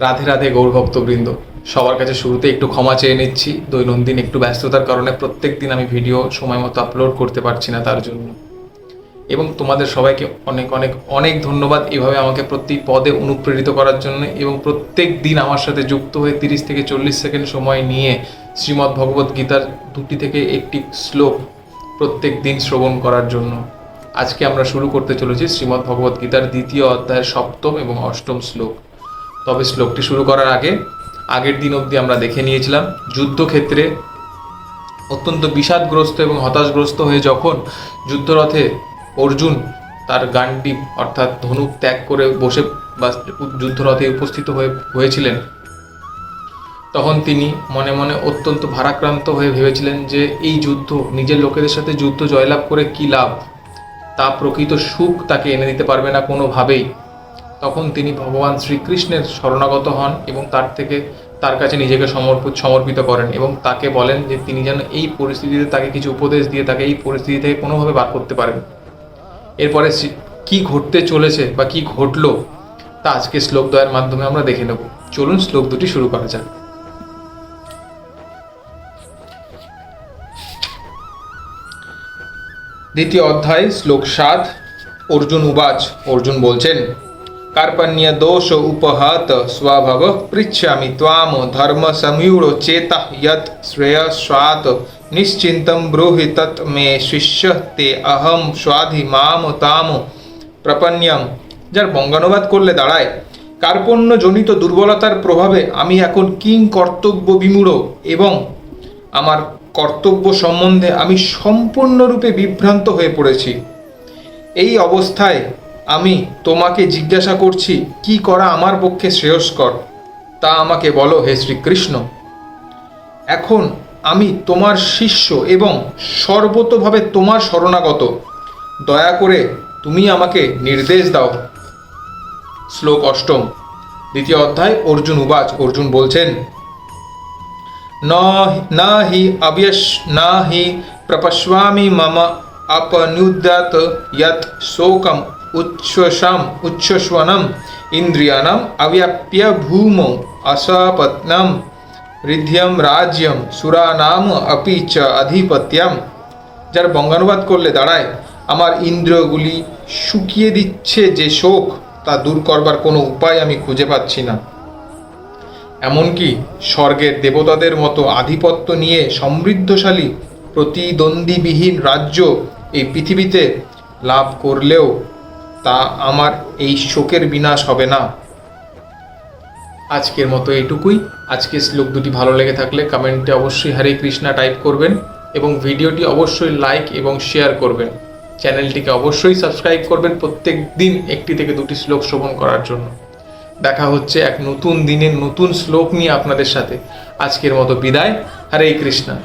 রাধে রাধে গৌরভক্তবৃন্দ, সবার কাছে শুরুতে একটু ক্ষমা চেয়ে নিচ্ছি। দৈনন্দিন একটু ব্যস্ততার কারণে প্রত্যেক দিন আমি ভিডিও সময় মতো আপলোড করতে পারছি না, তার জন্য। এবং তোমাদের সবাইকে অনেক অনেক অনেক ধন্যবাদ এভাবে আমাকে প্রতি পদে অনুপ্রেরিত করার জন্য এবং প্রত্যেক দিন আমার সাথে যুক্ত হয়ে 30 থেকে 40 সেকেন্ড সময় নিয়ে শ্রীমদ্ ভগবদ্ গীতার 2টি থেকে 1টি শ্লোক প্রত্যেক দিন শ্রবণ করার জন্য। আজকে আমরা শুরু করতে চলেছি শ্রীমদ্ ভগবদ্ গীতার 2য় অধ্যায়ের 7ম এবং 8ম শ্লোক। তবে শ্লোকটি শুরু করার আগের দিন অবধি আমরা দেখে নিয়েছিলাম যুদ্ধক্ষেত্রে অত্যন্ত বিষাদগ্রস্ত এবং হতাশগ্রস্ত হয়ে যখন যুদ্ধরথে অর্জুন তার গান্ডীব অর্থাৎ ধনুক ত্যাগ করে বসে বা যুদ্ধরথে উপস্থিত হয়েছিলেন, তখন তিনি মনে মনে অত্যন্ত ভারাক্রান্ত হয়ে ভেবেছিলেন যে এই যুদ্ধ, নিজের লোকেদের সাথে যুদ্ধ জয়লাভ করে কী লাভ, তা প্রকৃত সুখ তাকে এনে দিতে পারবে না কোনোভাবেই। তখন তিনি ভগবান শ্রীকৃষ্ণের শরণাগত হন এবং তার কাছে নিজেকে সমর্পিত করেন এবং তাকে বলেন যে তিনি যেন এই পরিস্থিতিতে তাকে কিছু উপদেশ দিয়ে তাকে এই পরিস্থিতি থেকে কোনোভাবে বার করতে পারেন। এরপরে কি ঘটতে চলেছে বা কি ঘটলো তা আজকে শ্লোক দ্বয়ের মাধ্যমে আমরা দেখে নেব। চলুন শ্লোক দুটি শুরু করা যাক। দ্বিতীয় অধ্যায় শ্লোক 7। অর্জুন উবাচ, অর্জুন বলছেন, কার্পণ্য দোষ উপহত স্বভাব পৃচ্ছামি ত্বাম ধর্ম সংযুড় চেতা যৎ শ্রেয়স্বাৎ নিশ্চিন্তম ব্রূহি তৎ মে শিষ্য তে অহম স্বাধি মাম তাম প্রপন্যম। যার বঙ্গানুবাদ করলে দাঁড়ায়, কার্পণ্যজনিত দুর্বলতার প্রভাবে আমি এখন কিং কর্তব্য বিমূঢ় এবং আমার কর্তব্য সম্বন্ধে আমি সম্পূর্ণরূপে বিভ্রান্ত হয়ে পড়েছি। এই অবস্থায় আমি তোমাকে জিজ্ঞাসা করছি, কি করা আমার পক্ষে শ্রেয়স্কর তা আমাকে বলো হে শ্রীকৃষ্ণ। এখন আমি তোমার শিষ্য এবং সর্বতোভাবে তোমার শরণাগত, দয়া করে তুমি আমাকে নির্দেশ দাও। শ্লোক 8। দ্বিতীয় অধ্যায় অর্জুন উবাচ, অর্জুন বলছেন, না হি প্রপশ্বামি মম अपनुद्यत यत् शोकम उच्छ्वसनम इंद्रियाणाम अव्याप्य भूमौ असपत्नम हृदयम राज्यम सुरानाम अपि च अधिपत्यम। যার বঙ্গানুবাদ করলে দাঁড়ায়, আমার ইন্দ্রিয়গুলি শুকিয়ে দিচ্ছে যে শোক, তা দূর করবার কোনো উপায় আমি খুঁজে পাচ্ছি না। এমনকি স্বর্গের দেবতাদের মতো আধিপত্য নিয়ে সমৃদ্ধশালী প্রতিদ্বন্দ্বীবিহীন রাজ্য এই পৃথিবীতে লাভ করলেও তা আমার এই শোকের বিনাশ হবে না। আজকের মতো এইটুকুই। আজকের শ্লোক দুটি ভালো লেগে থাকলে কমেন্টে অবশ্যই হরে কৃষ্ণা টাইপ করবেন এবং ভিডিওটি অবশ্যই লাইক এবং শেয়ার করবেন। চ্যানেলটিকে অবশ্যই সাবস্ক্রাইব করবেন প্রত্যেক দিন 1টি থেকে 2টি শ্লোক শ্রবণ করার জন্য। দেখা হচ্ছে এক নতুন দিনের নতুন শ্লোক নিয়ে আপনাদের সাথে। আজকের মতো বিদায়। হরে কৃষ্ণা।